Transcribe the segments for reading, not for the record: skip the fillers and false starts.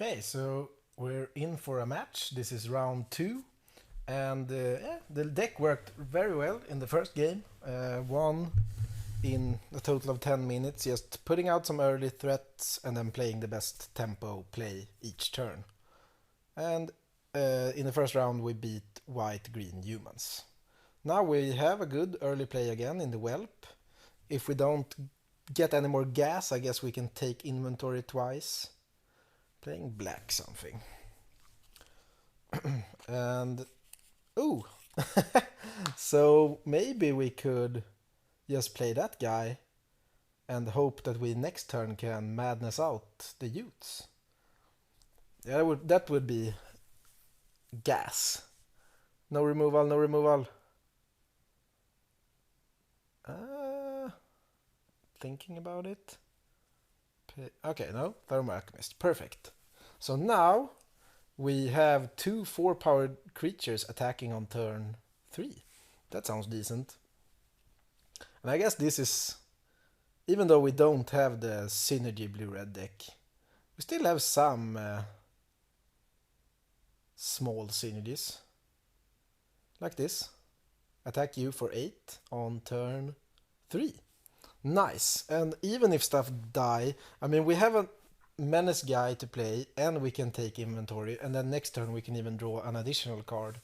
Okay, so we're in for a match. This is round two, and the deck worked very well in the first game. Won in a total of 10 minutes, just putting out some early threats and then playing the best tempo play each turn. And in the first round, we beat white-green humans. Now we have a good early play again in the Whelp. If we don't get any more gas, I guess we can take inventory twice. Playing black something. And ooh. So maybe we could just play that guy and hope that we next turn can madness out the youths. Yeah, that would be gas. No removal, no removal. Thinking about it. Okay, no, Thermal Alchemist. Perfect. So now we have two 4-powered creatures attacking on turn 3. That sounds decent. And I guess this is, even though we don't have the synergy blue-red deck, we still have some small synergies. Like this. Attack you for 8 on turn 3. Nice. And even if stuff die, I mean, we have a menace guy to play and we can take inventory, and then next turn we can even draw an additional card.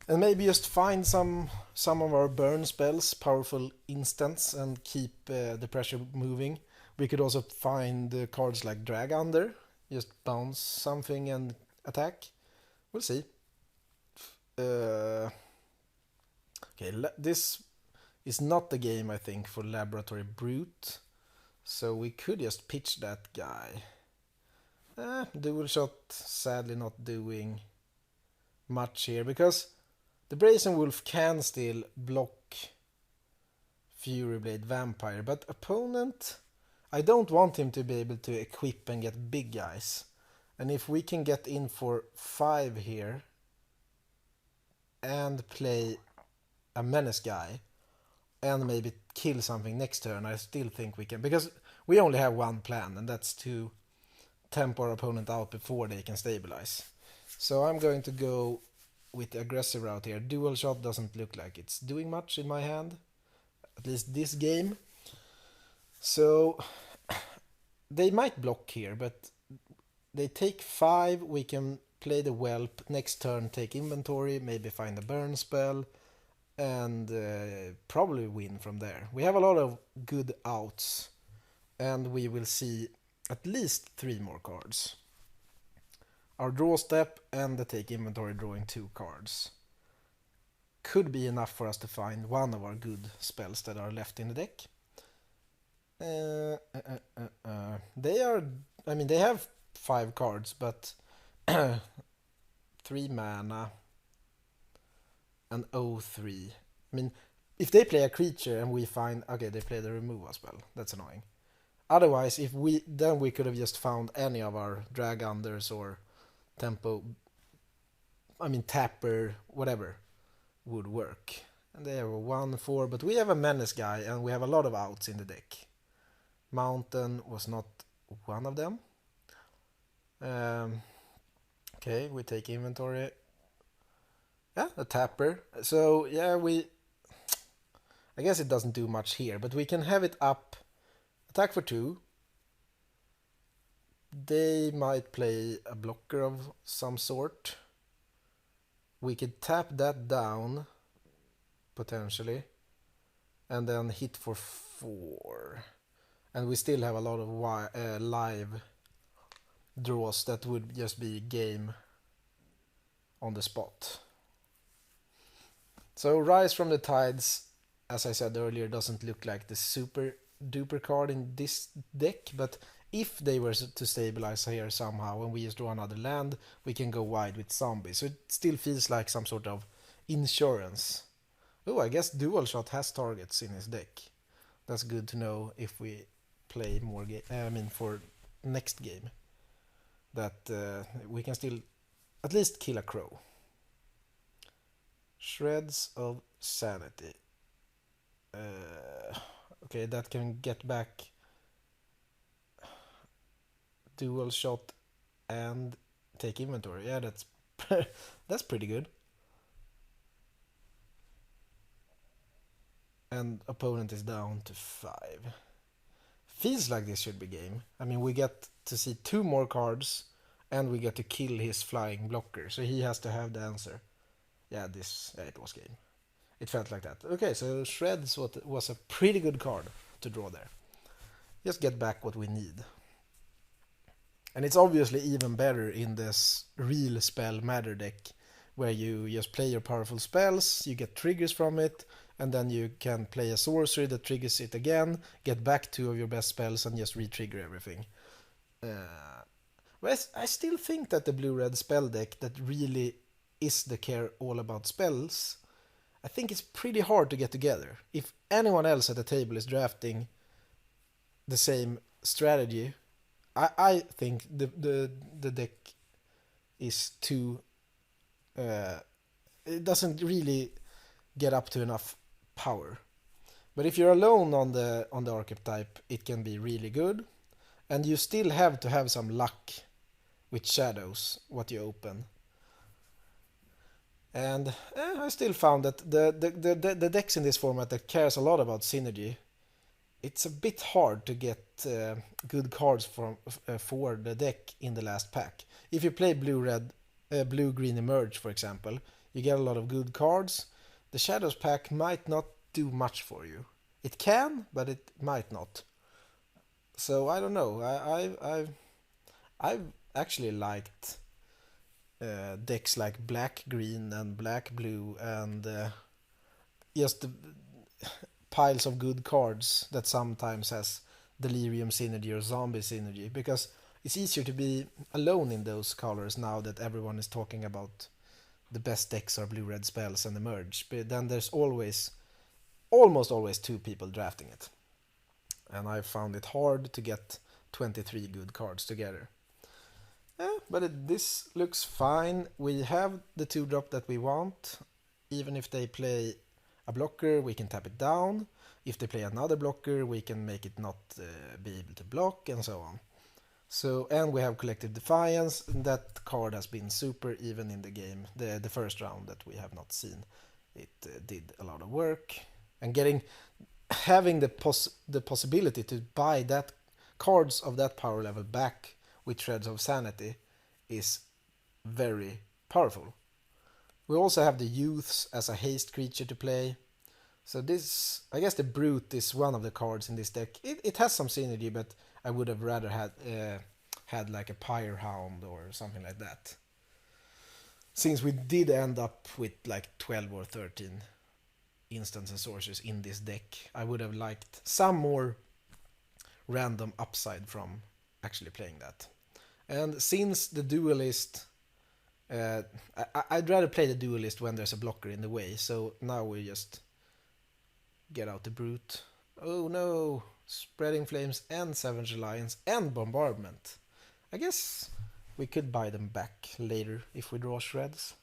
And maybe just find some of our burn spells, powerful instants, and keep the pressure moving. We could also find cards like Drag Under, just bounce something and attack. We'll see. Okay, this is not the game, I think, for Laboratory Brute. So we could just pitch that guy. Dual shot, sadly not doing much here, because the Brazen Wolf can still block Fury Blade Vampire, but opponent, I don't want him to be able to equip and get big guys. And if we can get in for 5 here and play a menace guy and maybe kill something next turn, I still think we can, because we only have one plan, and that's to tempo our opponent out before they can stabilize. So I'm going to go with the aggressive route here. Dual shot doesn't look like it's doing much in my hand, at least this game. So they might block here, but they take 5, we can play the Whelp, next turn take inventory, maybe find a burn spell, and probably win from there. We have a lot of good outs, and we will see at least 3 more cards. Our draw step and the take inventory drawing 2 cards could be enough for us to find one of our good spells that are left in the deck. They have 5 cards, but 3 mana and 0-3. I mean, if they play a creature and we find, okay, they play the removal spell, that's annoying. Otherwise, we could have just found any of our drag unders or tempo, tapper, whatever would work. And they have a 1-4, but we have a menace guy and we have a lot of outs in the deck. Mountain was not one of them. Okay, we take inventory. Yeah, a tapper. So yeah, I guess it doesn't do much here, but we can have it up. Attack for 2. They might play a blocker of some sort. We could tap that down, potentially, and then hit for 4. And we still have a lot of live draws that would just be game on the spot. So Rise from the Tides, as I said earlier, doesn't look like the super duper card in this deck, but if they were to stabilize here somehow and we just draw another land, we can go wide with zombies. So it still feels like some sort of insurance. Oh, I guess Dual Shot has targets in his deck. That's good to know if we play more for next game, that we can still at least kill a crow. Shreds of Sanity. Okay, that can get back Dual Shot and take inventory. Yeah, that's that's pretty good. And opponent is down to 5. Feels like this should be game. I mean, we get to see 2 more cards, and we get to kill his flying blocker, so he has to have the answer. Yeah, it was game. It felt like that. Okay, so Shreds was a pretty good card to draw there. Just get back what we need. And it's obviously even better in this real spell matter deck, where you just play your powerful spells, you get triggers from it, and then you can play a sorcery that triggers it again, get back 2 of your best spells, and just re-trigger everything. But I still think that the blue-red spell deck that really is the care all about spells, I think it's pretty hard to get together. If anyone else at the table is drafting the same strategy, I think the deck is too... it doesn't really get up to enough power. But if you're alone on the archetype, it can be really good. And you still have to have some luck with shadows, what you open. And I still found that the decks in this format that cares a lot about synergy, it's a bit hard to get good cards for the deck in the last pack. If you play blue-green emerge, for example, you get a lot of good cards. The shadows pack might not do much for you. It can, but it might not. So I don't know. I've actually liked decks like black-green and black-blue and just the piles of good cards that sometimes has delirium synergy or zombie synergy, because it's easier to be alone in those colors now that everyone is talking about the best decks are blue-red spells and emerge. But then there's almost always 2 people drafting it. And I found it hard to get 23 good cards together. But this looks fine. We have the 2-drop that we want. Even if they play a blocker, we can tap it down. If they play another blocker, we can make it not be able to block, and so on. So, and we have Collective Defiance, and that card has been super even in the game. The first round that we have not seen. It did a lot of work. And having the possibility to buy that cards of that power level back with Shreds of Sanity is very powerful. We also have the Youths as a haste creature to play. So this, I guess the Brute is one of the cards in this deck. It has some synergy, but I would have rather had like a Pyre Hound or something like that. Since we did end up with like 12 or 13 instants and sorceries in this deck, I would have liked some more random upside from actually playing that. And since the Duelist, I'd rather play the Duelist when there's a blocker in the way, so now we just get out the Brute. Oh no, Spreading Flames and Savage Alliance and Bombardment. I guess we could buy them back later if we draw Shreds.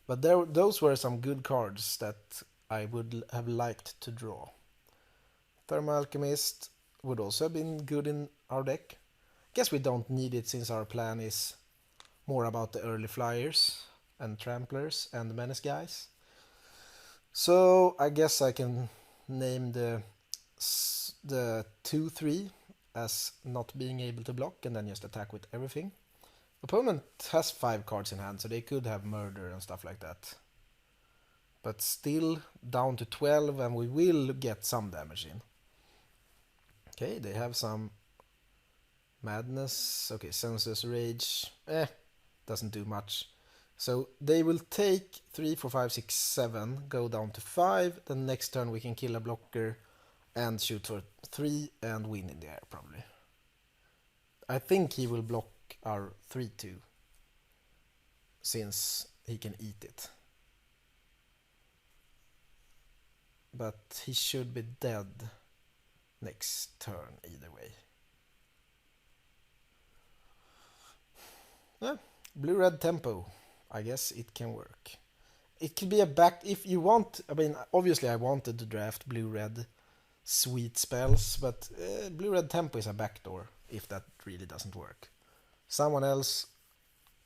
But those were some good cards that I would have liked to draw. Thermal Alchemist would also have been good in our deck. Guess we don't need it since our plan is more about the early flyers and tramplers and the menace guys. So I guess I can name the 2-3 as not being able to block and then just attack with everything. Opponent has 5 cards in hand, so they could have murder and stuff like that. But still down to 12, and we will get some damage in. Okay, they have some madness. Okay, senseless rage. Doesn't do much. So they will take 3, 4, 5, 6, 7, go down to 5. Then next turn we can kill a blocker and shoot for 3 and win in the air probably. I think he will block our 3-2 since he can eat it. But he should be dead next turn either way. Blue-red tempo. I guess it can work. It could be a back... If you want... I mean, obviously I wanted to draft blue-red sweet spells, but blue-red tempo is a backdoor if that really doesn't work. someone else,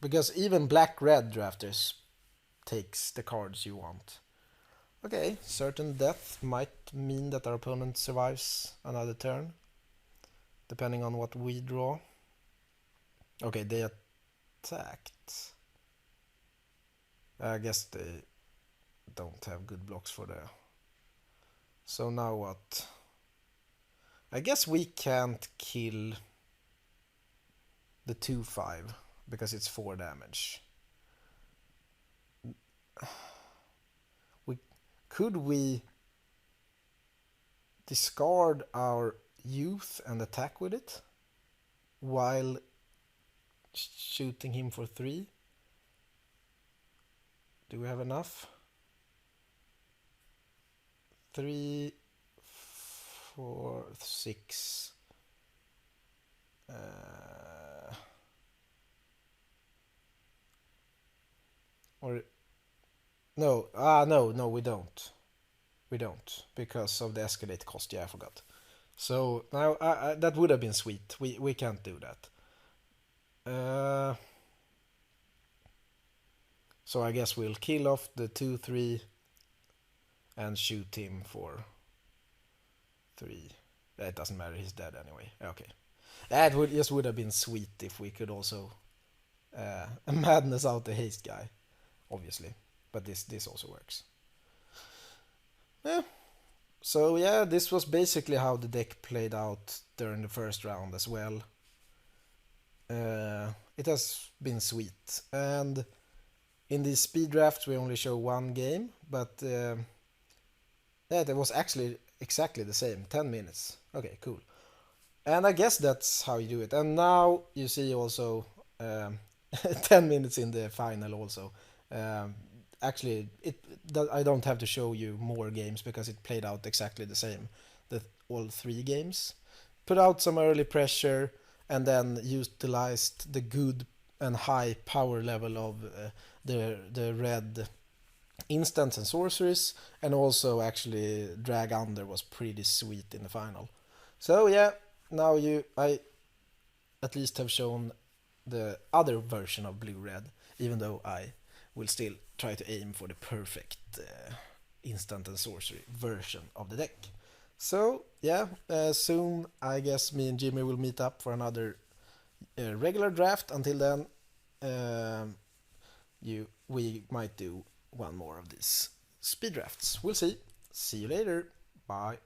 because even black-red drafters takes the cards you want. Okay, certain death might mean that our opponent survives another turn, depending on what we draw. Okay, they attacked. I guess they don't have good blocks for the... So now what? I guess we can't kill the 2/5 because it's 4 damage. Could we discard our youth and attack with it while shooting him for 3? Do we have enough? 3, 4, 6. Or no, no, we don't. We don't, because of the escalate cost. Yeah, I forgot. So now that would have been sweet. We can't do that. So I guess we'll kill off the 2/3 and shoot him for 3. It doesn't matter. He's dead anyway. Okay. That would have been sweet if we could also madness out the haste guy, obviously. But this also works. Yeah. So yeah, this was basically how the deck played out during the first round as well. It has been sweet, and in these speed drafts we only show one game, but yeah, it was actually exactly the same, 10 minutes. Okay, cool. And I guess that's how you do it. And now you see also 10 minutes in the final also. Actually, I don't have to show you more games because it played out exactly the same, all 3 games. Put out some early pressure and then utilized the good and high power level of the red instants and sorceries, and also actually drag under was pretty sweet in the final. So yeah, now I at least have shown the other version of blue-red, even though I will still try to aim for the perfect instant and sorcery version of the deck. So yeah, soon I guess me and Jimmy will meet up for another regular draft. Until then, we might do one more of these speed drafts. We'll see. See you later. Bye.